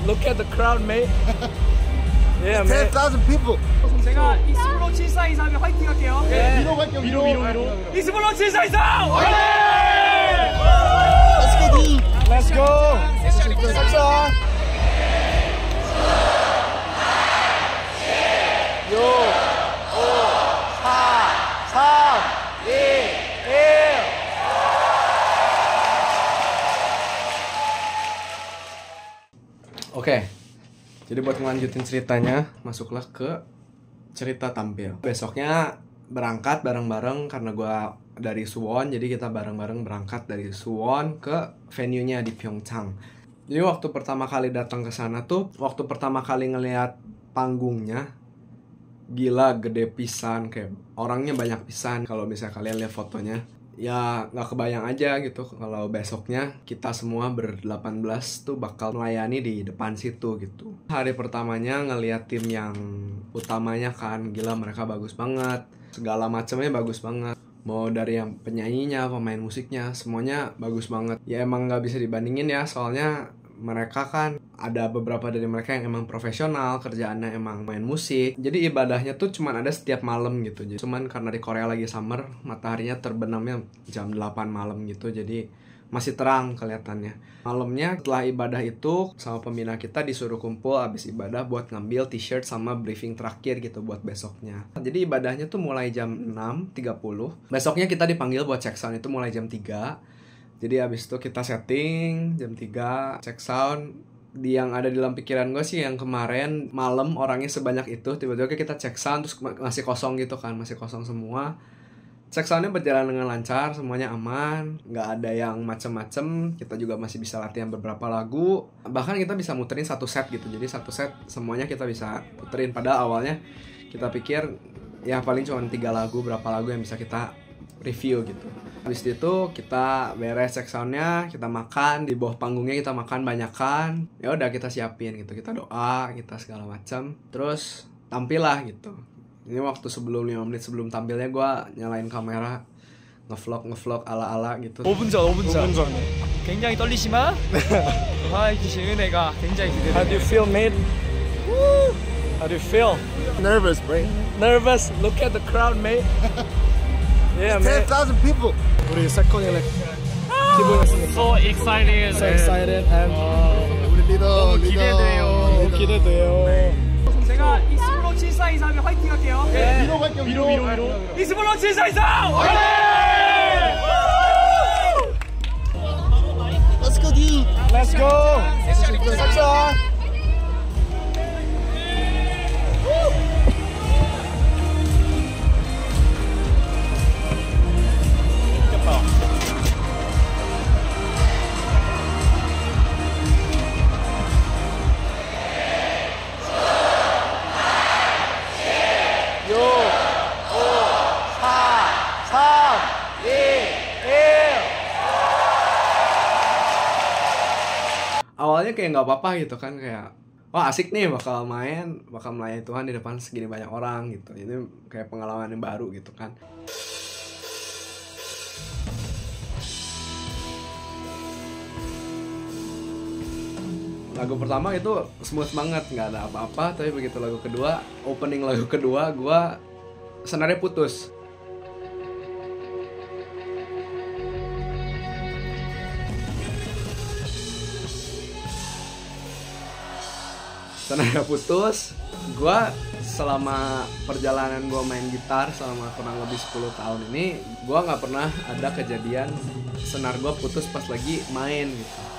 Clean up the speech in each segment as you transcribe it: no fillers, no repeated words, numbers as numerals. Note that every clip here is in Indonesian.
Look at the crowd, mate. Yeah, man. 10,000 people. 제가 이스블로 7423에 화이팅 할게요. 네. 위로 갈게요. 위로. 이스블로 7423! Let's go. Saksa. 요, 5, 4, 3, 2, 1. Oke, jadi buat ngelanjutin ceritanya, masuklah ke cerita tampil. Besoknya berangkat bareng-bareng karena gue dari Suwon, jadi kita bareng-bareng berangkat dari Suwon ke venue-nya di Pyeongchang. Jadi waktu pertama kali datang ke sana tuh, waktu pertama kali ngelihat panggungnya, gila gede pisan, kayak orangnya banyak pisan. Kalau misalnya kalian lihat fotonya, ya nggak kebayang aja gitu kalau besoknya kita semua ber-18 tuh bakal melayani di depan situ gitu. Hari pertamanya ngeliat tim yang utamanya kan, gila mereka bagus banget, segala macamnya bagus banget, mau dari yang penyanyinya, pemain musiknya, semuanya bagus banget. Ya emang nggak bisa dibandingin ya, soalnya mereka kan ada beberapa dari mereka yang emang profesional, kerjaannya emang main musik. Jadi ibadahnya tuh cuman ada setiap malam gitu. Jadi, cuman karena di Korea lagi summer, mataharinya terbenamnya jam 8 malam gitu. Jadi masih terang kelihatannya. Malamnya setelah ibadah itu sama pembina kita disuruh kumpul abis ibadah buat ngambil t-shirt sama briefing terakhir gitu buat besoknya. Jadi ibadahnya tuh mulai jam 6.30. Besoknya kita dipanggil buat check sound itu mulai jam 3. Jadi abis itu kita setting jam 3, check sound. Yang ada di dalam pikiran gue sih yang kemarin malam orangnya sebanyak itu, tiba-tiba kita check sound terus masih kosong gitu kan, masih kosong semua. Check soundnya berjalan dengan lancar, semuanya aman, nggak ada yang macem-macem. Kita juga masih bisa latihan beberapa lagu, bahkan kita bisa muterin satu set gitu. Jadi satu set semuanya kita bisa puterin. Padahal awalnya kita pikir ya paling cuma 3 lagu, berapa lagu yang bisa kita review gitu. Habis itu kita beres check soundnya, kita makan di bawah panggungnya, kita makan banyakan. Ya udah kita siapin gitu, kita doa, kita segala macam. Terus tampil lah gitu. Ini waktu sebelum 5 menit sebelum tampilnya gue nyalain kamera, ngevlog ala-ala gitu. 5분 전. 굉장히 떨리지만 해주신 은혜가 굉장히 기대됩니다. How do you feel, mate? How do you feel? Nervous, bro. Nervous? Look at the crowd, mate. Yeah, man. 10,000 people. 우리 세컨이 기분이었습니다. So excited. So excited and 우리 리더. 기대돼요. 기대돼요. 제가 이스블로 7423에 화이팅 할게요. 네. 위로 갈게요. 위로. 이스블로 7423! Let's go, dude. Let's go. Saksa. 요, 5, 4, 3, 2, 1. Awalnya kayak nggak apa-apa gitu kan, kayak wah asik nih bakal melayani Tuhan di depan segini banyak orang gitu. Ini kayak pengalaman yang baru gitu kan. Lagu pertama itu smooth banget, nggak ada apa-apa. Tapi begitu lagu kedua, opening lagu kedua, gue senarnya putus. Senarnya putus. Gue selama perjalanan gue main gitar selama kurang lebih 10 tahun ini, gue nggak pernah ada kejadian senar gue putus pas lagi main gitu.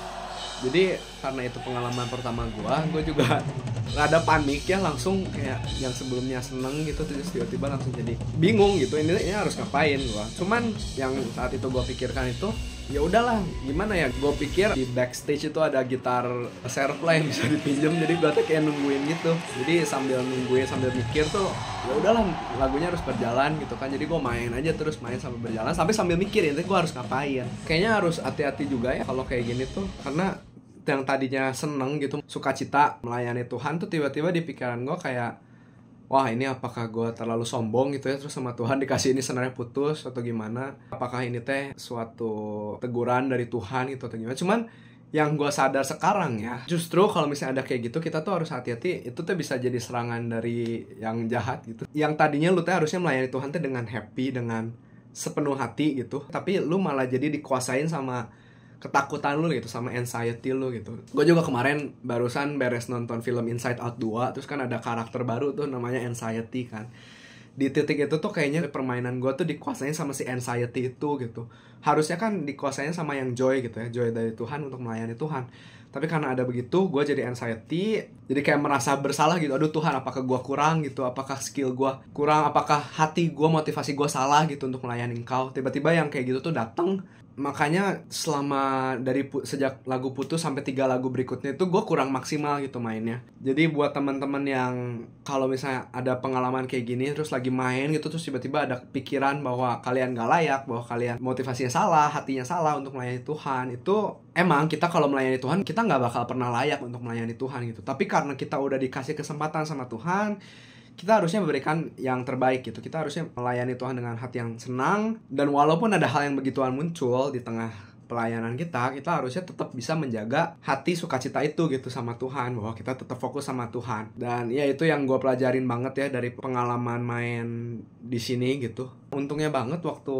Jadi karena itu pengalaman pertama gue juga rada panik ya, langsung kayak yang sebelumnya seneng gitu terus tiba-tiba langsung jadi bingung gitu, ini harus ngapain gue. Cuman yang saat itu gue pikirkan itu ya udahlah, gimana ya, gue pikir di backstage itu ada gitar serpla yang bisa dipinjam, jadi gue tuh kayak nungguin gitu. Jadi sambil nungguin sambil mikir tuh ya udahlah, lagunya harus berjalan gitu kan. Jadi gue main aja terus, main sambil berjalan sambil mikir ini gue harus ngapain. Kayaknya harus hati-hati juga ya kalau kayak gini tuh, karena yang tadinya seneng gitu, sukacita melayani Tuhan tuh tiba-tiba di pikiran gue kayak, wah ini apakah gue terlalu sombong gitu ya, terus sama Tuhan dikasih ini senarnya putus atau gimana, apakah ini teh suatu teguran dari Tuhan gitu atau gimana. Cuman yang gue sadar sekarang ya, justru kalau misalnya ada kayak gitu, kita tuh harus hati-hati. Itu tuh bisa jadi serangan dari yang jahat gitu. Yang tadinya lu tuh harusnya melayani Tuhan tuh dengan happy, dengan sepenuh hati gitu, tapi lu malah jadi dikuasain sama ketakutan lu gitu, sama anxiety lu gitu. Gue juga kemarin barusan beres nonton film Inside Out 2, terus kan ada karakter baru tuh namanya Anxiety kan. Di titik itu tuh kayaknya permainan gue tuh dikuasain sama si anxiety itu gitu. Harusnya kan dikuasain sama yang joy gitu ya, joy dari Tuhan untuk melayani Tuhan. Tapi karena ada begitu, gue jadi anxiety, jadi kayak merasa bersalah gitu. Aduh Tuhan, apakah gue kurang gitu? Apakah skill gue kurang? Apakah hati gue, motivasi gue salah gitu untuk melayani Engkau? Tiba-tiba yang kayak gitu tuh datang. Makanya selama sejak lagu Putus sampai 3 lagu berikutnya itu gue kurang maksimal gitu mainnya. Jadi buat teman-teman yang kalau misalnya ada pengalaman kayak gini terus lagi main gitu, terus tiba-tiba ada pikiran bahwa kalian gak layak, bahwa kalian motivasinya salah, hatinya salah untuk melayani Tuhan, itu emang kita kalau melayani Tuhan kita gak bakal pernah layak untuk melayani Tuhan gitu. Tapi karena kita udah dikasih kesempatan sama Tuhan, kita harusnya memberikan yang terbaik gitu. Kita harusnya melayani Tuhan dengan hati yang senang. Dan walaupun ada hal yang begituan muncul di tengah pelayanan kita harusnya tetap bisa menjaga hati sukacita itu gitu sama Tuhan, bahwa kita tetap fokus sama Tuhan. Dan ya itu yang gue pelajarin banget ya dari pengalaman main di sini gitu. Untungnya banget waktu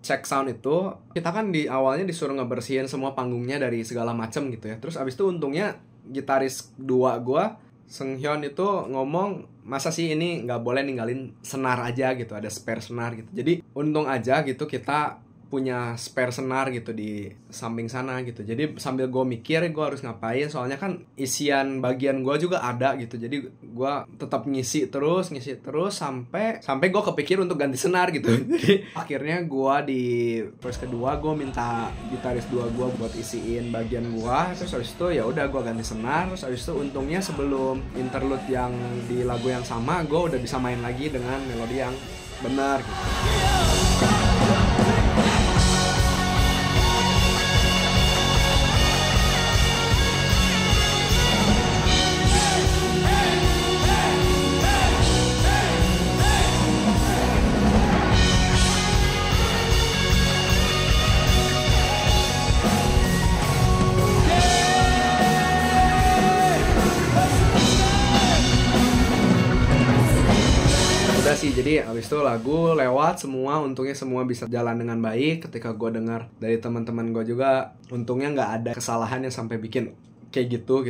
check sound itu, kita kan di awalnya disuruh ngebersihin semua panggungnya dari segala macem gitu ya. Terus abis itu untungnya gitaris 2 gue, Seunghyun itu ngomong, masa sih ini nggak boleh ninggalin senar aja gitu, ada spare senar gitu. Jadi untung aja gitu kita punya spare senar gitu di samping sana gitu. Jadi sambil gue mikir gue harus ngapain, soalnya kan isian bagian gue juga ada gitu. Jadi gue tetap ngisi terus sampai gue kepikir untuk ganti senar gitu. Jadi akhirnya gue di verse kedua gue minta gitaris 2 gue buat isiin bagian gue. Terus habis itu ya udah gue ganti senar. Terus habis itu untungnya sebelum interlude yang di lagu yang sama, gue udah bisa main lagi dengan melodi yang benar gitu. Sih, jadi abis itu lagu lewat semua, untungnya semua bisa jalan dengan baik. Ketika gue dengar dari teman-teman gue juga, untungnya nggak ada kesalahan yang sampai bikin kayak gitu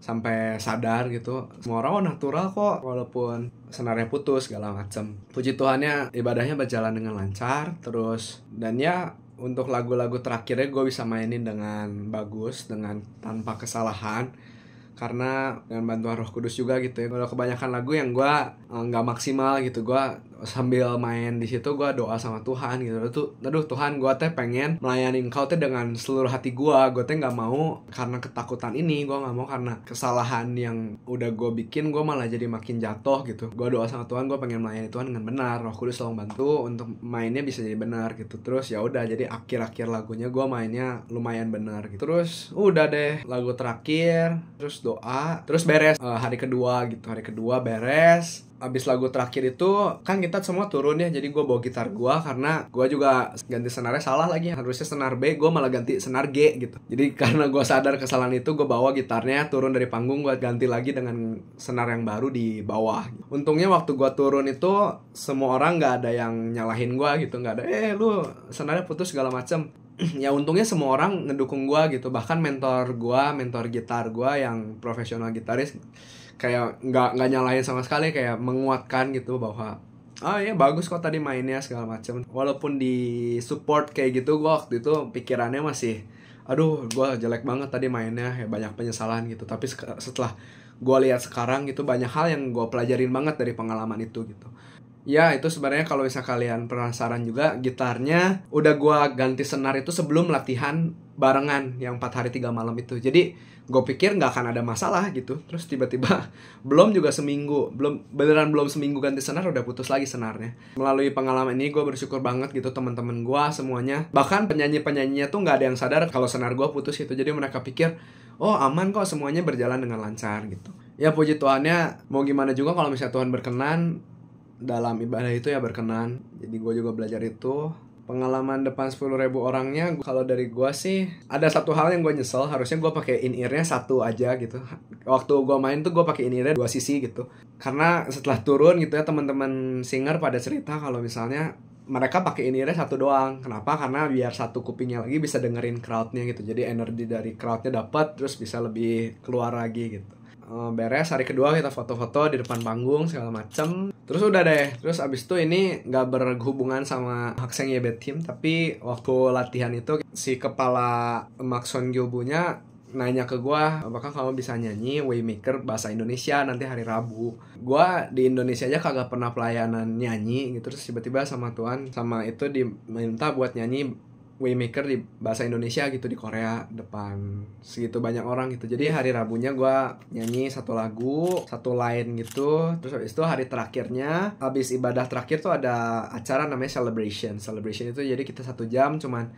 sampai sadar gitu. Semua orang natural kok, walaupun senarnya putus segala macem. Puji Tuhannya ibadahnya berjalan dengan lancar terus, dan ya untuk lagu-lagu terakhirnya gue bisa mainin dengan bagus, dengan tanpa kesalahan. Karena dengan bantuan Roh Kudus juga gitu ya. Kalau kebanyakan lagu yang gue nggak maksimal gitu, gue sambil main di situ gue doa sama Tuhan gitu. Aduh Tuhan, gue teh pengen melayani Engkau teh dengan seluruh hati gue teh nggak mau karena ketakutan ini, gue nggak mau karena kesalahan yang udah gue bikin gue malah jadi makin jatuh gitu. Gue doa sama Tuhan, gue pengen melayani Tuhan dengan benar. Roh Kudus tolong bantu untuk mainnya bisa jadi benar gitu. Terus ya udah, jadi akhir lagunya gue mainnya lumayan benar gitu. Terus udah deh lagu terakhir, terus doa, terus beres hari kedua beres. Abis lagu terakhir itu kan kita semua turun ya, jadi gue bawa gitar gue karena gue juga ganti senarnya salah lagi, harusnya senar B, gue malah ganti senar G gitu. Jadi karena gue sadar kesalahan itu, gue bawa gitarnya turun dari panggung, gue ganti lagi dengan senar yang baru di bawah. Untungnya waktu gue turun itu semua orang nggak ada yang nyalahin gue gitu, nggak ada lu senarnya putus segala macem. Ya untungnya semua orang ngedukung gue gitu, bahkan mentor gitar gue yang profesional gitaris kayak nggak nyalahin sama sekali, kayak menguatkan gitu bahwa ya bagus kok tadi mainnya segala macam. Walaupun di support kayak gitu, gue waktu itu pikirannya masih aduh gue jelek banget tadi mainnya, ya banyak penyesalan gitu. Tapi setelah gue lihat sekarang gitu, banyak hal yang gue pelajarin banget dari pengalaman itu gitu. Ya itu sebenarnya kalau bisa kalian penasaran juga, gitarnya udah gue ganti senar itu sebelum latihan barengan yang 4 hari 3 malam itu. Jadi gue pikir gak akan ada masalah gitu. Terus tiba-tiba belum seminggu ganti senar udah putus lagi senarnya. Melalui pengalaman ini gue bersyukur banget gitu, teman-teman gue semuanya, bahkan penyanyi-penyanyinya tuh gak ada yang sadar kalau senar gue putus gitu. Jadi mereka pikir oh aman kok, semuanya berjalan dengan lancar gitu. Ya puji Tuhannya, mau gimana juga kalau misalnya Tuhan berkenan dalam ibadah itu ya berkenan. Jadi gue juga belajar itu. Pengalaman depan 10.000 orangnya, kalau dari gue sih ada satu hal yang gue nyesel, harusnya gue pakai in-ear-nya satu aja gitu. Waktu gue main tuh gue pakai in-ear-nya 2 sisi gitu. Karena setelah turun gitu ya, teman-teman singer pada cerita kalau misalnya mereka pakai in-ear-nya satu doang. Kenapa? Karena biar satu kupingnya lagi bisa dengerin crowd-nya gitu. Jadi energi dari crowd-nya dapat, terus bisa lebih keluar lagi gitu. Beres hari kedua kita foto-foto di depan panggung segala macem. Terus udah deh. Terus abis itu ini gak berhubungan sama Hakseng Yebet Team, tapi waktu latihan itu si kepala Maxon Gilbunya nanya ke gua, apakah kamu bisa nyanyi Waymaker bahasa Indonesia nanti hari Rabu. Gua di Indonesia aja kagak pernah pelayanan nyanyi gitu. Terus tiba-tiba sama Tuhan sama itu diminta buat nyanyi Waymaker di bahasa Indonesia gitu di Korea depan segitu banyak orang gitu. Jadi hari Rabunya gue nyanyi satu lagu, satu line gitu. Terus habis itu hari terakhirnya, habis ibadah terakhir tuh ada acara namanya celebration. Celebration itu jadi kita 1 jam cuman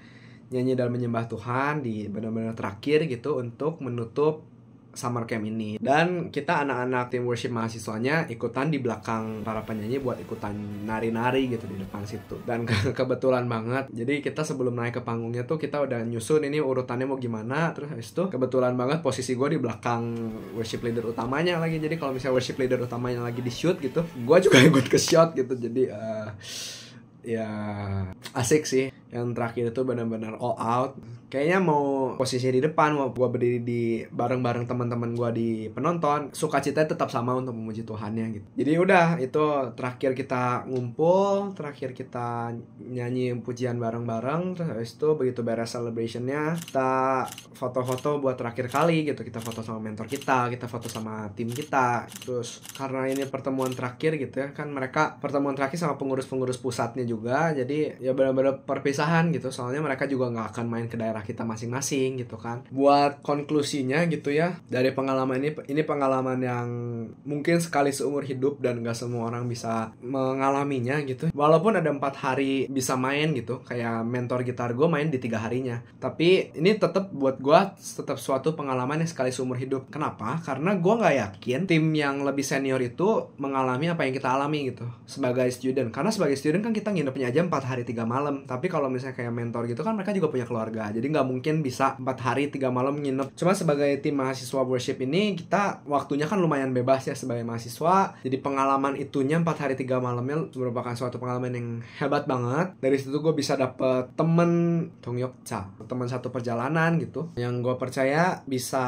nyanyi dan menyembah Tuhan di benar-benar terakhir gitu untuk menutup summer camp ini. Dan kita anak-anak tim worship mahasiswanya ikutan di belakang para penyanyi buat ikutan nari-nari gitu di depan situ. Dan kebetulan banget, jadi kita sebelum naik ke panggungnya tuh kita udah nyusun ini urutannya mau gimana. Terus habis itu kebetulan banget posisi gue di belakang worship leader utamanya lagi. Jadi kalau misalnya worship leader utamanya lagi di shoot gitu, gue juga ikut ke shot gitu. Jadi ya asik sih. Yang terakhir itu benar-benar all out. Kayaknya mau posisi di depan, mau gue berdiri di bareng-bareng teman-teman gue di penonton, sukacitanya tetap sama untuk memuji Tuhannya gitu. Jadi udah itu terakhir kita ngumpul, terakhir kita nyanyi pujian bareng-bareng. Terus habis itu begitu beres celebrationnya, kita foto-foto buat terakhir kali gitu. Kita foto sama mentor kita foto sama tim kita. Terus karena ini pertemuan terakhir gitu ya, kan mereka pertemuan terakhir sama pengurus-pengurus pusatnya juga. Jadi ya benar-benar perpisahan gitu. Soalnya mereka juga nggak akan main ke daerah kita masing-masing gitu kan. Buat konklusinya gitu ya, dari pengalaman ini pengalaman yang mungkin sekali seumur hidup dan gak semua orang bisa mengalaminya gitu. Walaupun ada 4 hari bisa main gitu, kayak mentor gitar gue main di 3 harinya, tapi ini tetap buat gue tetap suatu pengalaman yang sekali seumur hidup. Kenapa? Karena gue gak yakin tim yang lebih senior itu mengalami apa yang kita alami gitu sebagai student. Karena sebagai student kan kita nginepnya aja 4 hari 3 malam, tapi kalau misalnya kayak mentor gitu kan mereka juga punya keluarga, jadi nggak mungkin bisa 4 hari 3 malam nginep. Cuma sebagai tim mahasiswa worship ini kita waktunya kan lumayan bebas ya sebagai mahasiswa. Jadi pengalaman itunya 4 hari 3 malamnya merupakan suatu pengalaman yang hebat banget. Dari situ gue bisa dapet temen Dongyokcha, teman satu perjalanan gitu, yang gue percaya bisa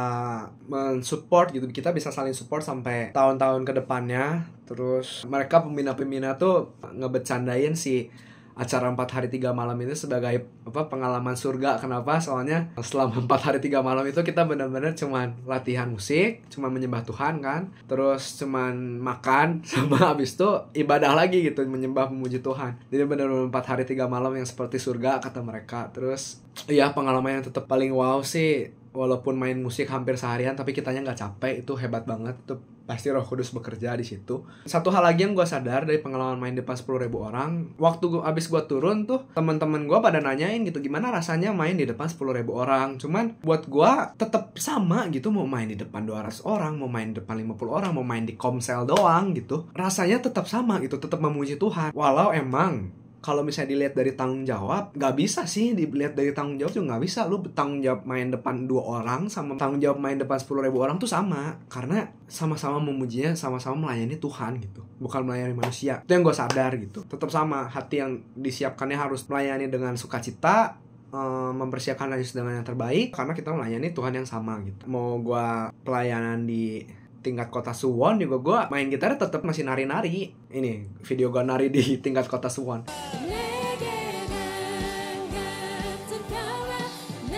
mensupport gitu. Kita bisa saling support sampai tahun-tahun ke depannya. Terus mereka pembina-pembina tuh ngebecandain si acara 4 hari 3 malam itu sebagai pengalaman surga. Kenapa? Soalnya selama 4 hari 3 malam itu kita benar-benar cuman latihan musik, cuman menyembah Tuhan kan, terus cuman makan, sama habis itu ibadah lagi gitu, menyembah memuji Tuhan. Jadi benar-benar 4 hari 3 malam yang seperti surga kata mereka. Terus ya pengalaman yang tetap paling wow sih, walaupun main musik hampir seharian tapi kitanya nggak capek, itu hebat banget. Itu pasti Roh Kudus bekerja di situ. Satu hal lagi yang gue sadar dari pengalaman main depan 10.000 orang, waktu abis gue turun tuh teman-teman gue pada nanyain gitu, gimana rasanya main di depan 10.000 orang. Cuman buat gue tetap sama gitu, mau main di depan 200 orang, mau main di depan 50 orang, mau main di Komsel doang gitu, rasanya tetap sama gitu, tetap memuji Tuhan. Walau emang kalau misalnya dilihat dari tanggung jawab, nggak bisa sih dilihat dari tanggung jawab juga nggak bisa. Lu tanggung jawab main depan 2 orang sama tanggung jawab main depan 10.000 orang tuh sama. Karena sama-sama memujinya, sama-sama melayani Tuhan gitu, bukan melayani manusia. Itu yang gue sadar gitu. Tetap sama, hati yang disiapkannya harus melayani dengan sukacita, mempersiapkan diri dengan yang terbaik, karena kita melayani Tuhan yang sama gitu. Mau gue pelayanan di tingkat kota Suwon juga, gue main gitar tetap masih nari-nari. Ini video gue nari di tingkat kota Suwon.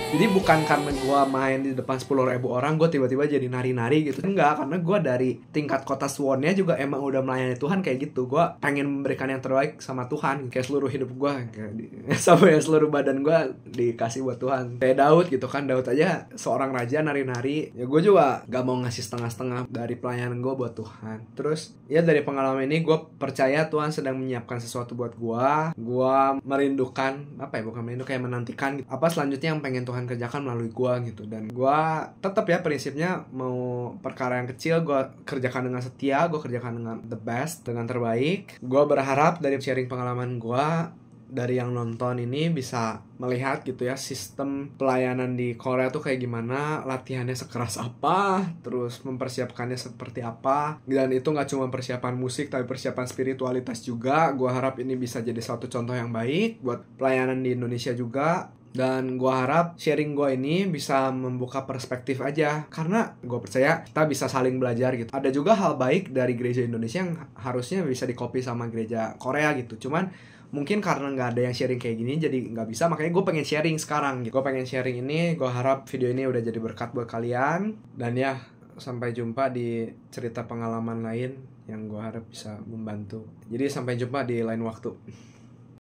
Jadi bukan karena gue main di depan 10.000 orang gue tiba-tiba jadi nari-nari gitu. Enggak, karena gue dari tingkat kota Suwonnya juga emang udah melayani Tuhan kayak gitu. Gue pengen memberikan yang terbaik sama Tuhan, kayak seluruh hidup gue, sampai seluruh badan gue dikasih buat Tuhan. Kayak Daud gitu kan, Daud aja seorang raja nari-nari. Ya gue juga gak mau ngasih setengah-setengah dari pelayanan gue buat Tuhan. Terus ya dari pengalaman ini gue percaya Tuhan sedang menyiapkan sesuatu buat gue. Gue merindukan, bukan merindu, kayak menantikan apa selanjutnya yang pengen Tuhan kerjakan melalui gua gitu. Dan gua tetap ya prinsipnya, mau perkara yang kecil gua kerjakan dengan setia, gua kerjakan dengan the best, dengan terbaik. Gua berharap dari sharing pengalaman gua dari yang nonton ini bisa melihat gitu ya sistem pelayanan di Korea tuh kayak gimana, latihannya sekeras apa, terus mempersiapkannya seperti apa. Dan itu nggak cuma persiapan musik tapi persiapan spiritualitas juga. Gua harap ini bisa jadi suatu contoh yang baik buat pelayanan di Indonesia juga. Dan gue harap sharing gue ini bisa membuka perspektif aja, karena gue percaya kita bisa saling belajar gitu. Ada juga hal baik dari gereja Indonesia yang harusnya bisa dikopi sama gereja Korea gitu. Cuman mungkin karena nggak ada yang sharing kayak gini jadi nggak bisa, makanya gue pengen sharing sekarang gitu. Gue pengen sharing ini, gue harap video ini udah jadi berkat buat kalian. Dan ya, sampai jumpa di cerita pengalaman lain yang gue harap bisa membantu. Jadi sampai jumpa di lain waktu.